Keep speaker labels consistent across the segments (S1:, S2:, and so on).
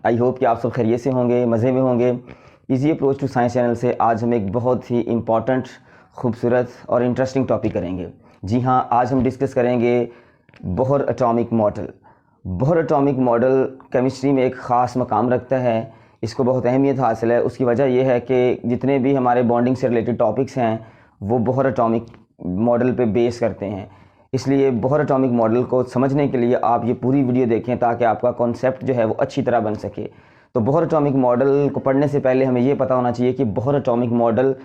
S1: I hope कि आप सब खैरियत से होंगे, मज़े में होंगे। Easy approach to science channel से आज हम एक बहुत ही इम्पॉर्टेंट, खूबसूरत और इंटरेस्टिंग टॉपिक करेंगे। जी हाँ, आज हम डिस्कस करेंगे Bohr atomic model. Bohr atomic model chemistry में एक ख़ास मकाम रखता है, इसको बहुत अहमियत हासिल है। उसकी वजह यह है कि जितने भी हमारे बॉन्डिंग से रिलेटेड टॉपिक्स हैं वो बोहर एटॉमिक मॉडल पे बेस करते हैं। इसलिए बोहर एटॉमिक मॉडल को समझने के लिए आप ये पूरी वीडियो देखें ताकि आपका कॉन्सेप्ट जो है वो अच्छी तरह बन सके। तो बोहर एटॉमिक मॉडल को पढ़ने से पहले हमें ये पता होना चाहिए कि बोहर एटॉमिक मॉडल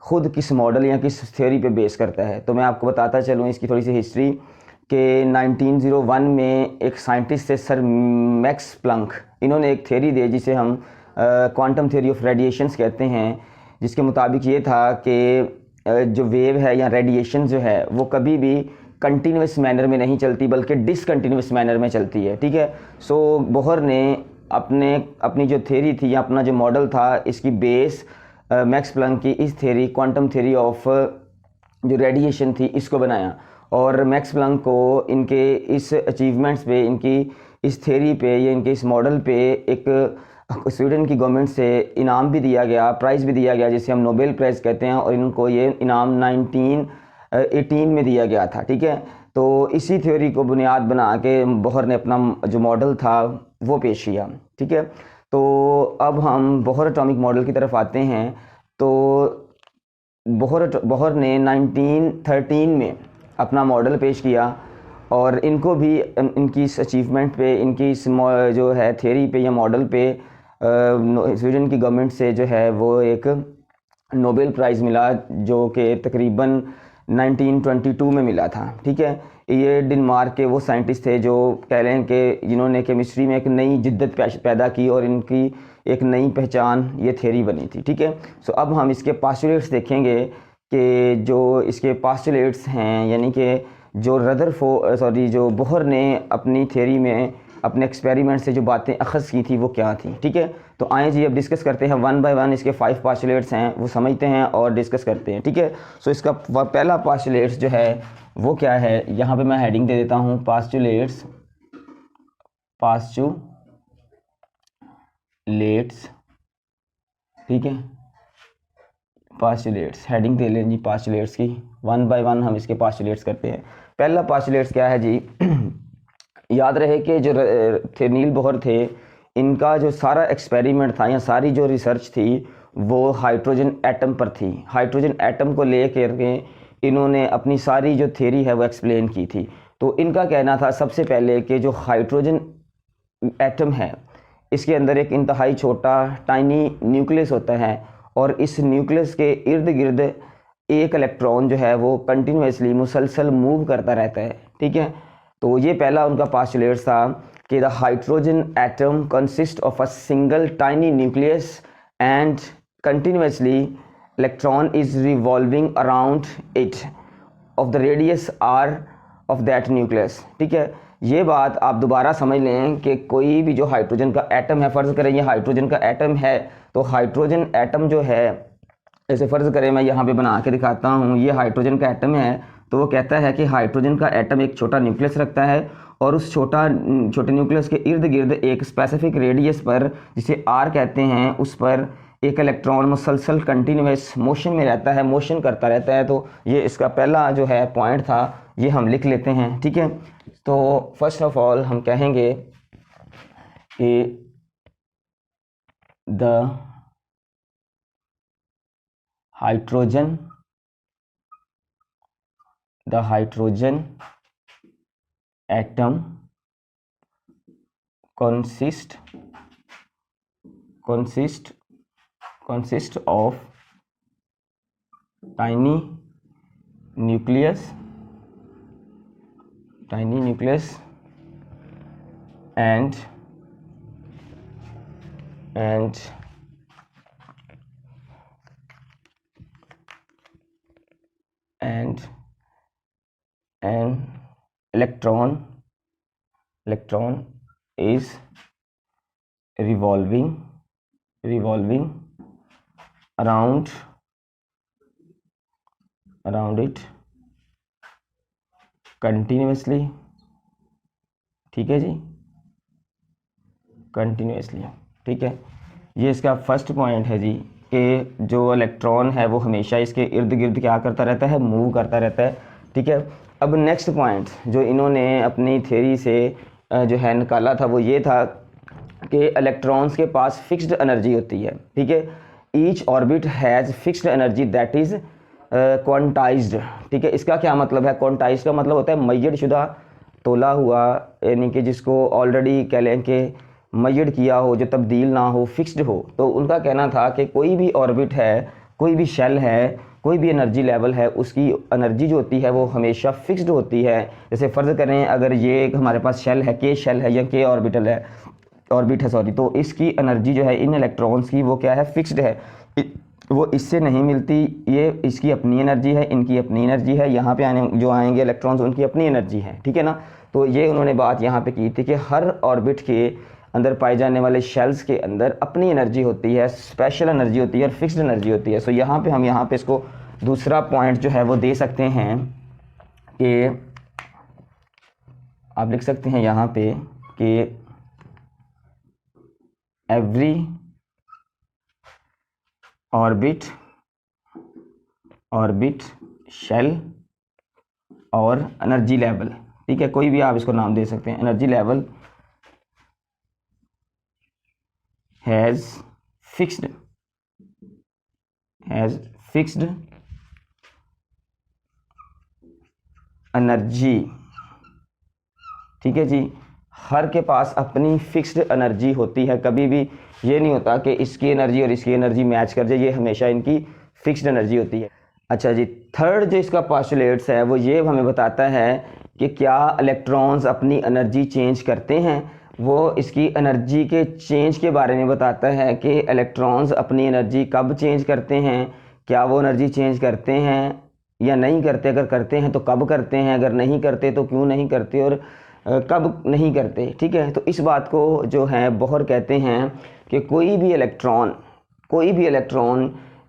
S1: ख़ुद किस मॉडल या किस थ्योरी पे बेस करता है। तो मैं आपको बताता चलूँ इसकी थोड़ी सी हिस्ट्री कि 1901 में एक साइंटिस्ट थे सर मैक्स प्लैंक। इन्होंने एक थ्योरी दी जिसे हम क्वांटम थ्योरी ऑफ रेडिएशंस कहते हैं, जिसके मुताबिक ये था कि जो वेव है या रेडिएशन जो है वो कभी भी कंटिन्यूस मैनर में नहीं चलती बल्कि डिसकंटिन्यूस मैनर में चलती है। ठीक है। सो बोहर ने अपनी जो थ्योरी थी या अपना जो मॉडल था इसकी बेस मैक्स प्लैंक की इस थ्योरी क्वांटम थ्योरी ऑफ जो रेडिएशन थी इसको बनाया। और मैक्स प्लैंक को इनके इस अचीवमेंट्स पे, इनकी इस थ्योरी पे या इनके इस मॉडल पे एक स्वीडन की गवर्नमेंट से इनाम भी दिया गया, प्राइज़ भी दिया गया, जिसे हम नोबेल प्राइज़ कहते हैं। और इनको ये इनाम 1918 में दिया गया था। ठीक है। तो इसी थ्योरी को बुनियाद बना के बोहर ने अपना जो मॉडल था वो पेश किया। ठीक है। तो अब हम बोहर एटॉमिक मॉडल की तरफ आते हैं। तो बोहर ने 1913 में अपना मॉडल पेश किया और इनको भी इनकी इस अचीवमेंट पे, इनकी इस जो है थ्योरी पे या मॉडल पे स्वीडन की गवर्नमेंट से जो है वो एक नोबेल प्राइज़ मिला, जो कि तकरीबन 1922 में मिला था। ठीक है। ये डेनमार्क के वो साइंटिस्ट थे जो कह रहे हैं कि जिन्होंने केमिस्ट्री में एक नई जिद्दत पैदा की और इनकी एक नई पहचान ये थ्योरी बनी थी। ठीक है। सो अब हम इसके पास्टुलेट्स देखेंगे कि जो इसके पास्टुलेट्स हैं, यानी कि जो बोहर ने अपनी थ्योरी में अपने एक्सपेरिमेंट से जो बातें अखज़ की थी वो क्या थी। ठीक है। तो आए जी अब डिस्कस करते हैं वन बाय वन। इसके 5 पास्टुलेट्स हैं वो समझते हैं और डिस्कस करते हैं। ठीक है। सो इसका पहला पास्टुलेट्स जो है वो क्या है, यहाँ पे मैं हेडिंग दे देता हूँ पास्टुलेट्स। ठीक है। पास्टुलेट्स हेडिंग दे लें जी पास्टुलेट्स की। वन बाय वन हम इसके पास्टुलेट्स करते हैं। पहला पास्टुलेट्स क्या है जी याद रहे कि जो नील बोहर थे, इनका जो सारा एक्सपेरिमेंट था या सारी जो रिसर्च थी वो हाइड्रोजन एटम पर थी। हाइड्रोजन एटम को ले करके इन्होंने अपनी सारी जो थ्योरी है वो एक्सप्लेन की थी। तो इनका कहना था सबसे पहले कि जो हाइड्रोजन एटम है इसके अंदर एक इंतहाई छोटा टाइनी न्यूक्लियस होता है और इस न्यूक्लियस के इर्द गिर्द एक इलेक्ट्रॉन जो है वो कंटिन्यूसली मुसलसल मूव करता रहता है। ठीक है। तो ये पहला उनका पास्टुलेट्स था कि the hydrogen atom consist of a single tiny nucleus and continuously electron is revolving around it of the radius r of that nucleus. ठीक है। ये बात आप दोबारा समझ लें कि कोई भी जो हाइड्रोजन का एटम है, फ़र्ज़ करें ये हाइड्रोजन का एटम है, तो हाइड्रोजन एटम जो है, ऐसे फ़र्ज़ करें मैं यहाँ पे बना के दिखाता हूँ, ये हाइड्रोजन का एटम है। तो वो कहता है कि हाइड्रोजन का एटम एक छोटा न्यूक्लियस रखता है और उस छोटे न्यूक्लियस के इर्द गिर्द एक स्पेसिफिक रेडियस पर, जिसे आर कहते हैं, उस पर एक इलेक्ट्रॉन मुसलसल कंटिन्यूस मोशन में रहता है, मोशन करता रहता है। तो ये इसका पहला जो है पॉइंट था, ये हम लिख लेते हैं। ठीक है। तो फर्स्ट ऑफ ऑल हम कहेंगे कि the hydrogen atom consist of tiny nucleus and an electron is revolving around it continuously। ठीक है जी। कंटिन्यूसली। ठीक है, ये इसका फर्स्ट पॉइंट है जी कि जो इलेक्ट्रॉन है वो हमेशा इसके इर्द गिर्द क्या करता रहता है, मूव करता रहता है। ठीक है, अब नेक्स्ट पॉइंट जो इन्होंने अपनी थ्योरी से जो है निकाला था वो ये था कि इलेक्ट्रॉन्स के पास फिक्स्ड एनर्जी होती है। ठीक है, each orbit has fixed energy that is quantized. ठीक है, इसका क्या मतलब है? क्वांटाइज्ड का मतलब होता है मैयड शुदा, तोला हुआ, यानी कि जिसको ऑलरेडी कह लें कि मैयड किया हो, जो तब्दील ना हो, फिक्स्ड हो। तो उनका कहना था कि कोई भी ऑर्बिट है, कोई भी शेल है, कोई भी एनर्जी लेवल है, उसकी एनर्जी जो होती है वो हमेशा फिक्स्ड होती है। जैसे फ़र्ज़ करें अगर ये हमारे पास शेल है, के शेल है या के ऑर्बिटल है, ऑर्बिट है सॉरी, तो इसकी एनर्जी जो है इन इलेक्ट्रॉन्स की वो क्या है, फिक्स्ड है, वो इससे नहीं मिलती। ये इसकी अपनी एनर्जी है, इनकी अपनी एनर्जी है, यहाँ पे आने जो आएंगे इलेक्ट्रॉन्स उनकी अपनी एनर्जी है। ठीक है ना, तो ये उन्होंने बात यहाँ पे की थी कि हर ऑर्बिट के अंदर पाए जाने वाले शेल्स के अंदर अपनी एनर्जी होती है, स्पेशल एनर्जी होती है और फिक्स्ड एनर्जी होती है। सो यहाँ पे हम यहाँ पे इसको दूसरा पॉइंट जो है वो दे सकते हैं कि आप लिख सकते हैं यहाँ पे कि एवरी ऑर्बिट शेल और एनर्जी लेवल। ठीक है, कोई भी आप इसको नाम दे सकते हैं। Energy level has fixed energy. ठीक है जी, हर के पास अपनी फिक्स्ड एनर्जी होती है। कभी भी ये नहीं होता कि इसकी एनर्जी और इसकी एनर्जी मैच कर जाए, ये हमेशा इनकी फिक्स्ड एनर्जी होती है। अच्छा जी, थर्ड जो इसका पोस्टुलेट्स है वो ये हमें बताता है कि क्या इलेक्ट्रॉन्स अपनी एनर्जी चेंज करते हैं। वो इसकी एनर्जी के चेंज के बारे में बताता है कि इलेक्ट्रॉन्स अपनी एनर्जी कब चेंज करते हैं, क्या वो एनर्जी चेंज करते हैं या नहीं करते, अगर करते हैं तो कब करते हैं, अगर नहीं करते तो क्यों नहीं करते और कब नहीं करते। ठीक है, तो इस बात को जो है बोहर कहते हैं कि कोई भी इलेक्ट्रॉन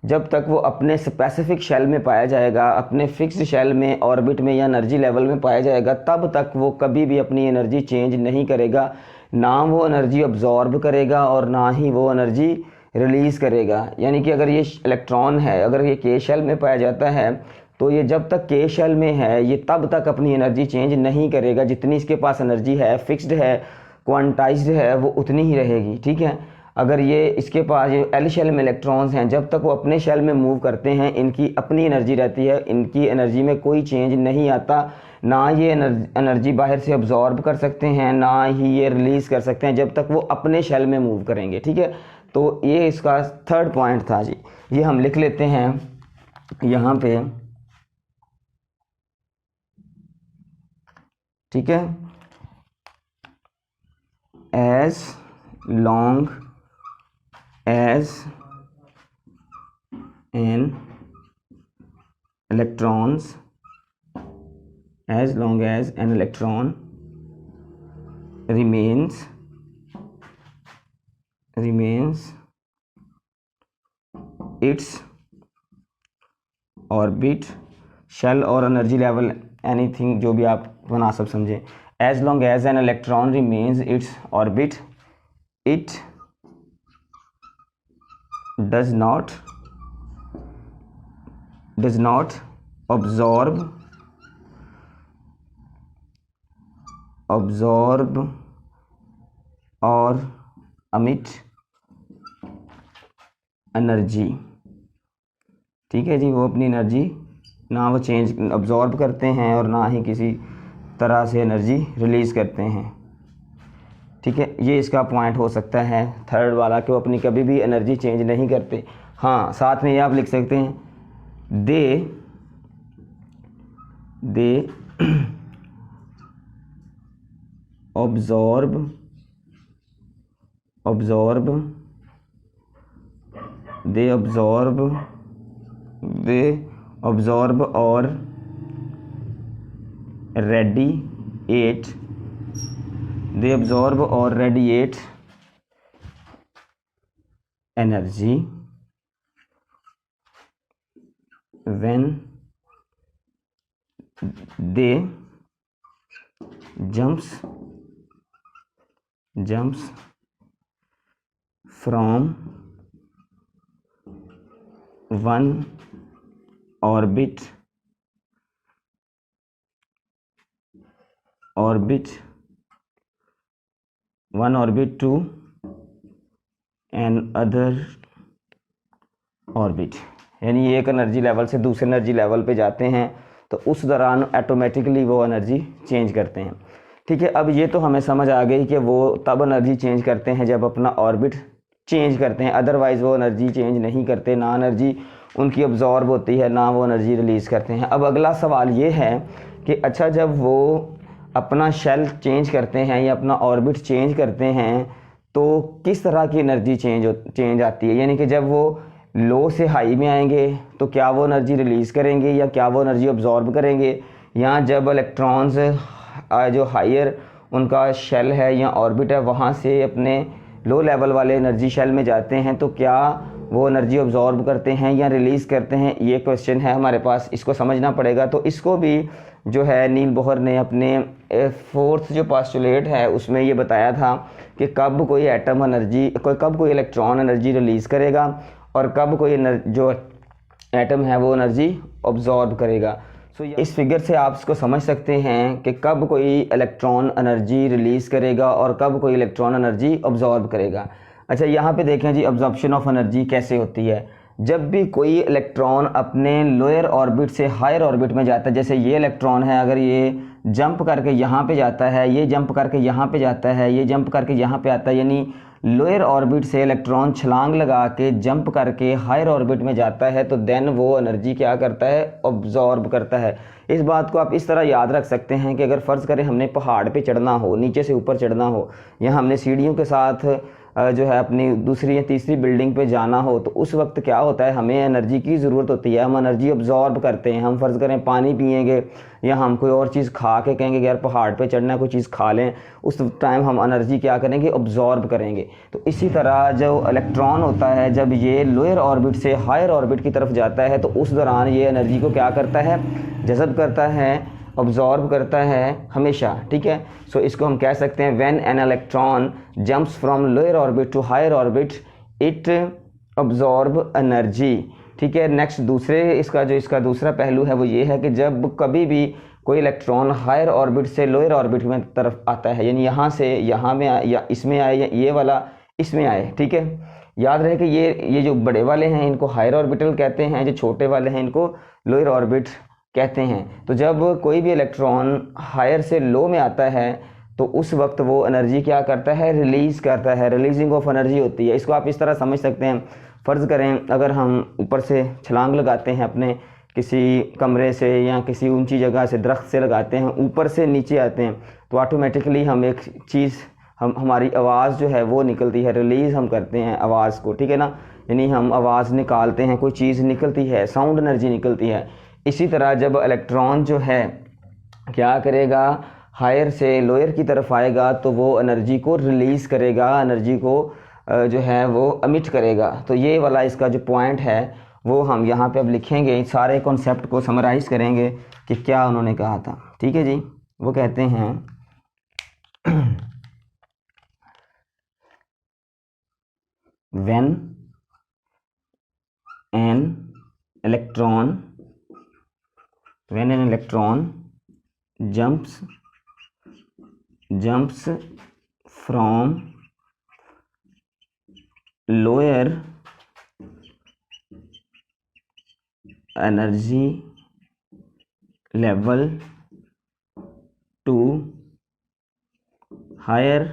S1: जब तक वो अपने स्पेसिफिक शेल में पाया जाएगा, अपने फिक्स्ड शेल में, ऑर्बिट में या एनर्जी लेवल में पाया जाएगा, तब तक वो कभी भी अपनी एनर्जी चेंज नहीं करेगा। ना वो एनर्जी अब्जॉर्ब करेगा और ना ही वो एनर्जी रिलीज़ करेगा। यानी कि अगर ये इलेक्ट्रॉन है, अगर ये के शेल में पाया जाता है तो ये जब तक के शेल में है ये तब तक अपनी एनर्जी चेंज नहीं करेगा। जितनी इसके पास एनर्जी है, फिक्स्ड है, क्वांटाइज्ड है, वो उतनी ही रहेगी। ठीक है, अगर ये इसके पास ये एल शेल में इलेक्ट्रॉन्स हैं, जब तक वो अपने शेल में मूव करते हैं इनकी अपनी एनर्जी रहती है, इनकी एनर्जी में कोई चेंज नहीं आता। ना ये एनर्जी बाहर से अब्जॉर्ब कर सकते हैं, ना ही ये रिलीज़ कर सकते हैं जब तक वो अपने शेल में मूव करेंगे। ठीक है, तो ये इसका थर्ड पॉइंट था जी। ये हम लिख लेते हैं यहाँ पे। ठीक है, as long as an electrons as long as an electron remains its orbit, shell और energy level, anything जो भी आप मुनासिब समझें। as long as an electron remains its orbit, it does not absorb और emit एनर्जी। ठीक है जी, वो अपनी एनर्जी ना वो चेंज अब्जॉर्ब करते हैं और ना ही किसी तरह से एनर्जी रिलीज़ करते हैं। ठीक है, ये इसका पॉइंट हो सकता है थर्ड वाला कि वो अपनी कभी भी एनर्जी चेंज नहीं करते। हाँ, साथ में ये आप लिख सकते हैं दे ऑब्जॉर्ब और radiate energy when they jumps from one orbit to another orbit, यानी एक एनर्जी लेवल से दूसरे एनर्जी लेवल पे जाते हैं तो उस दौरान ऑटोमेटिकली वो एनर्जी चेंज करते हैं। ठीक है, अब ये तो हमें समझ आ गई कि वो तब एनर्जी चेंज करते हैं जब अपना ऑर्बिट चेंज करते हैं, अदरवाइज़ वो एनर्जी चेंज नहीं करते, ना एनर्जी उनकी अब्जॉर्ब होती है ना वो एनर्जी रिलीज़ करते हैं। अब अगला सवाल ये है कि अच्छा, जब वो अपना शेल चेंज करते हैं या अपना ऑर्बिट चेंज करते हैं तो किस तरह की एनर्जी चेंज आती है, यानी कि जब वो लो से हाई में आएंगे तो क्या वो एनर्जी रिलीज़ करेंगे या क्या वो एनर्जी अब्जॉर्ब करेंगे, या जब इलेक्ट्रॉन्स जो हायर उनका शेल है या ऑर्बिट है वहाँ से अपने लो लेवल वाले एनर्जी शेल में जाते हैं तो क्या वो एनर्जी अब्जॉर्ब करते हैं या रिलीज़ करते हैं, ये क्वेश्चन है हमारे पास, इसको समझना पड़ेगा। तो इसको भी जो है नील बोहर ने अपने फोर्थ जो पोस्टुलेट है उसमें ये बताया था कि कब कोई एटम एनर्जी कब कोई इलेक्ट्रॉन एनर्जी रिलीज़ करेगा और कब कोई जो एटम है वो एनर्जी ऑब्जॉर्ब करेगा। सो इस फिगर से आप इसको समझ सकते हैं कि कब कोई इलेक्ट्रॉन एनर्जी रिलीज़ करेगा और कब कोई इलेक्ट्रॉन एनर्जी ऑब्जॉर्ब करेगा। अच्छा, यहाँ पे देखें जी, ऑब्जॉर्प्शन ऑफ एनर्जी कैसे होती है। जब भी कोई इलेक्ट्रॉन अपने लोअर ऑर्बिट से हायर ऑर्बिट में जाता है, जैसे ये इलेक्ट्रॉन है, अगर ये जंप करके यहाँ पे जाता है, ये जंप करके यहाँ पे जाता है, ये जंप करके यहाँ पे आता है, यानी लोअर ऑर्बिट से इलेक्ट्रॉन छलांग लगा के जंप करके हायर ऑर्बिट में जाता है तो देन वो एनर्जी क्या करता है, ऑब्जॉर्ब करता है। इस बात को आप इस तरह याद रख सकते हैं कि अगर फ़र्ज़ करें हमने पहाड़ पे चढ़ना हो, नीचे से ऊपर चढ़ना हो, या हमने सीढ़ियों के साथ जो है अपनी दूसरी या तीसरी बिल्डिंग पे जाना हो, तो उस वक्त क्या होता है, हमें एनर्जी की ज़रूरत होती है, हम एनर्जी ऑब्जॉर्ब करते हैं। हम फ़र्ज़ करें पानी पिएंगे या हम कोई और चीज़ खा के कहेंगे कि यार पहाड़ पे चढ़ना है, कोई चीज़ खा लें, उस टाइम हम एनर्जी क्या करेंगे, ऑब्जॉर्ब करेंगे। तो इसी तरह जो इलेक्ट्रॉन होता है जब ये लोअर ऑर्बिट से हायर ऑर्बिट की तरफ जाता है तो उस दौरान ये एनर्जी को क्या करता है, जज़ब करता है, ऑब्जॉर्ब करता है हमेशा। ठीक है, सो इसको हम कह सकते हैं when an electron jumps from lower orbit to higher orbit it absorb energy. ठीक है, नेक्स्ट इसका दूसरा पहलू है वो ये है कि जब कभी भी कोई इलेक्ट्रॉन हायर ऑर्बिट से लोअर ऑर्बिट में तरफ आता है, यानी यहाँ से यहाँ में आए या इसमें आए या ये वाला इसमें आए, ठीक है, याद रहे कि ये जो बड़े वाले हैं इनको हायर ऑर्बिटल कहते हैं, जो छोटे वाले हैं इनको लोअर ऑर्बिट कहते हैं। तो जब कोई भी इलेक्ट्रॉन हायर से लो में आता है तो उस वक्त वो एनर्जी क्या करता है, रिलीज़ करता है, रिलीजिंग ऑफ एनर्जी होती है। इसको आप इस तरह समझ सकते हैं, फ़र्ज़ करें अगर हम ऊपर से छलांग लगाते हैं अपने किसी कमरे से या किसी ऊंची जगह से, दरख्त से लगाते हैं, ऊपर से नीचे आते हैं तो ऑटोमेटिकली हम एक चीज़ हमारी आवाज़ जो है वो निकलती है, रिलीज़ हम करते हैं आवाज़ को, ठीक है ना, यानी हम आवाज़ निकालते हैं, कोई चीज़ निकलती है, साउंड एनर्जी निकलती है। इसी तरह जब इलेक्ट्रॉन जो है क्या करेगा, हायर से लोअर की तरफ आएगा तो वो एनर्जी को रिलीज़ करेगा, एनर्जी को जो है वो अमिट करेगा। तो ये वाला इसका जो पॉइंट है वो हम यहाँ पे अब लिखेंगे, सारे कॉन्सेप्ट को समराइज़ करेंगे कि क्या उन्होंने कहा था। ठीक है जी, वो कहते हैं when an electron jumps from lower energy level to higher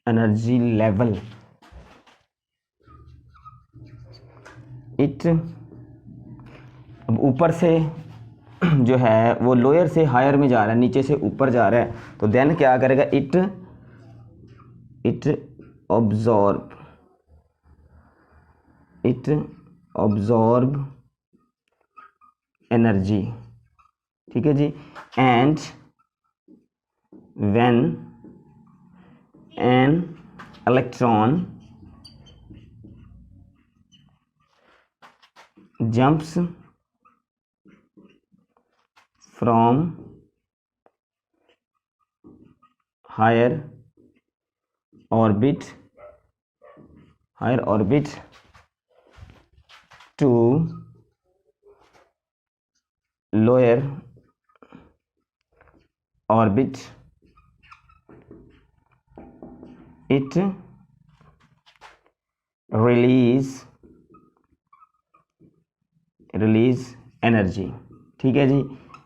S1: energy level, it अब ऊपर से जो है वो लोअर से हायर में जा रहा है, नीचे से ऊपर जा रहा है, तो देन क्या करेगा, इट ऑब्जॉर्ब एनर्जी। ठीक है जी, and when an electron jumps from higher orbit to lower orbit, it release energy. ठीक है जी,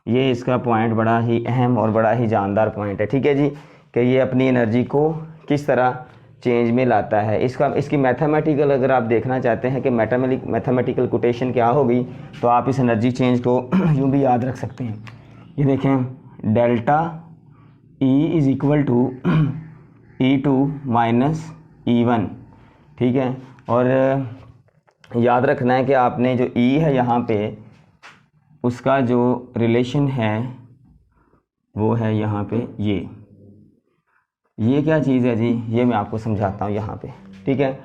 S1: ये इसका पॉइंट बड़ा ही अहम और बड़ा ही जानदार पॉइंट है। ठीक है जी, कि ये अपनी एनर्जी को किस तरह चेंज में लाता है। इसकी मैथमेटिकल अगर आप देखना चाहते हैं कि मैथमेटिकल कोटेशन क्या होगी, तो आप इस एनर्जी चेंज को यूँ भी याद रख सकते हैं। ये देखें, delta E is equal to E2 minus E1। ठीक है, और याद रखना है कि आपने जो E है यहाँ पे, उसका जो रिलेशन है वो है यहाँ पे ये क्या चीज़ है जी, ये मैं आपको समझाता हूँ यहाँ पे। ठीक है,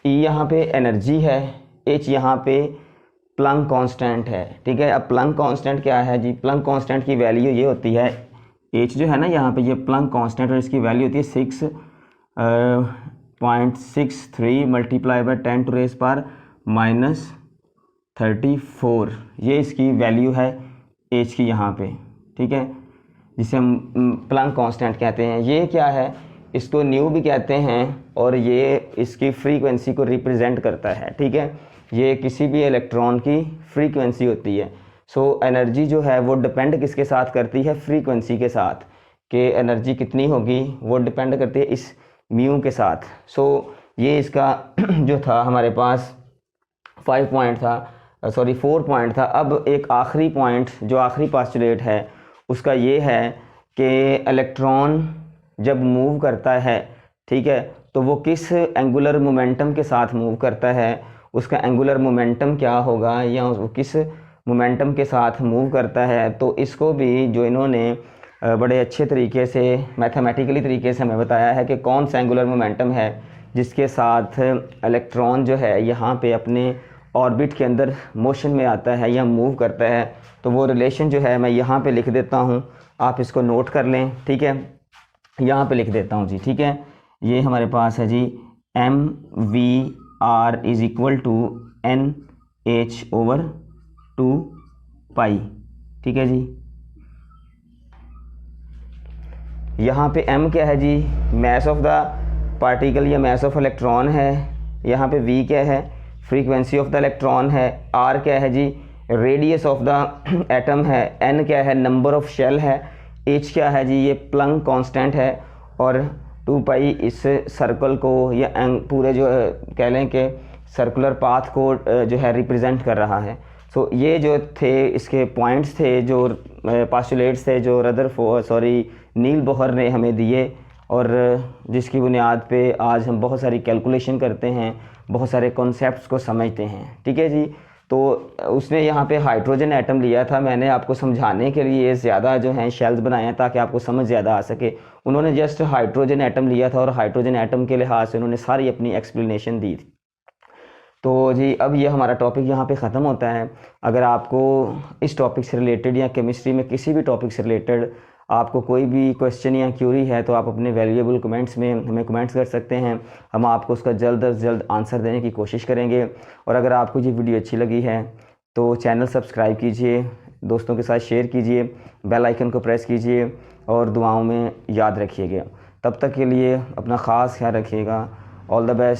S1: E यहाँ पे एनर्जी है, H यहाँ पे प्लैंक कांस्टेंट है। ठीक है, अब प्लैंक कांस्टेंट क्या है जी, प्लैंक कांस्टेंट की वैल्यू ये होती है, H जो है ना यहाँ पे, ये प्लैंक कांस्टेंट, और इसकी वैल्यू होती है 6.63 मल्टीप्लाई बाय 10⁻⁻34। ये इसकी वैल्यू है H की यहाँ पे। ठीक है, जिसे हम प्लैंक कांस्टेंट कहते हैं। ये क्या है, इसको न्यू भी कहते हैं, और ये इसकी फ्रीक्वेंसी को रिप्रेजेंट करता है। ठीक है, ये किसी भी इलेक्ट्रॉन की फ्रीक्वेंसी होती है। सो एनर्जी जो है वो डिपेंड किसके साथ करती है, फ्रीक्वेंसी के साथ, कि एनर्जी कितनी होगी वो डिपेंड करती है इस म्यू के साथ। सो ये इसका जो था हमारे पास 4 पॉइंट था। अब एक आखिरी पॉइंट, जो आखिरी पास्टुलेट है, उसका ये है कि इलेक्ट्रॉन जब मूव करता है, ठीक है, तो वो किस एंगुलर मोमेंटम के साथ मूव करता है, उसका एंगुलर मोमेंटम क्या होगा, या वो किस मोमेंटम के साथ मूव करता है। तो इसको भी जो इन्होंने बड़े अच्छे तरीके से मैथमेटिकली तरीके से हमें बताया है कि कौन सा एंगुलर मोमेंटम है जिसके साथ इलेक्ट्रॉन जो है यहाँ पे अपने ऑर्बिट के अंदर मोशन में आता है या मूव करता है। तो वो रिलेशन जो है मैं यहाँ पे लिख देता हूँ, आप इसको नोट कर लें। ठीक है, यहाँ पे लिख देता हूँ जी। ठीक है, ये हमारे पास है जी mvr is equal to NH/2π। ठीक है जी, यहाँ पे m क्या है जी, मैस ऑफ द पार्टिकल या मैस ऑफ इलेक्ट्रॉन है। यहाँ पे v क्या है, फ्रीक्वेंसी ऑफ द इलेक्ट्रॉन है। r क्या है जी, रेडियस ऑफ द एटम है। n क्या है, नंबर ऑफ शेल है। h क्या है जी, ये प्लैंक कांस्टेंट है। और 2π इस सर्कल को या पूरे जो कह लें कि सर्कुलर पाथ को जो है रिप्रेजेंट कर रहा है। सो ये जो थे इसके पॉइंट्स थे, जो पास्टुलेट्स थे, जो नील बोहर ने हमें दिए, और जिसकी बुनियाद पे आज हम बहुत सारी कैलकुलेशन करते हैं, बहुत सारे कॉन्सेप्ट्स को समझते हैं। ठीक है जी, तो उसने यहाँ पे हाइड्रोजन एटम लिया था। मैंने आपको समझाने के लिए ज़्यादा जो हैं शेल्स बनाए हैं ताकि आपको समझ ज़्यादा आ सके। उन्होंने जस्ट हाइड्रोजन एटम लिया था और हाइड्रोजन एटम के लिहाज से उन्होंने सारी अपनी एक्सप्लेनेशन दी थी। तो जी अब ये हमारा टॉपिक यहाँ पे ख़त्म होता है। अगर आपको इस टॉपिक से रिलेटेड या केमिस्ट्री में किसी भी टॉपिक से रिलेटेड आपको कोई भी क्वेश्चन या क्यूरी है, तो आप अपने वैल्यूएबल कमेंट्स में हमें कमेंट्स कर सकते हैं। हम आपको उसका जल्द अज जल्द आंसर देने की कोशिश करेंगे। और अगर आपको ये वीडियो अच्छी लगी है तो चैनल सब्सक्राइब कीजिए, दोस्तों के साथ शेयर कीजिए, बेल आइकन को प्रेस कीजिए, और दुआओं में याद रखिएगा। तब तक के लिए अपना ख़ास ख्याल रखिएगा। All the best.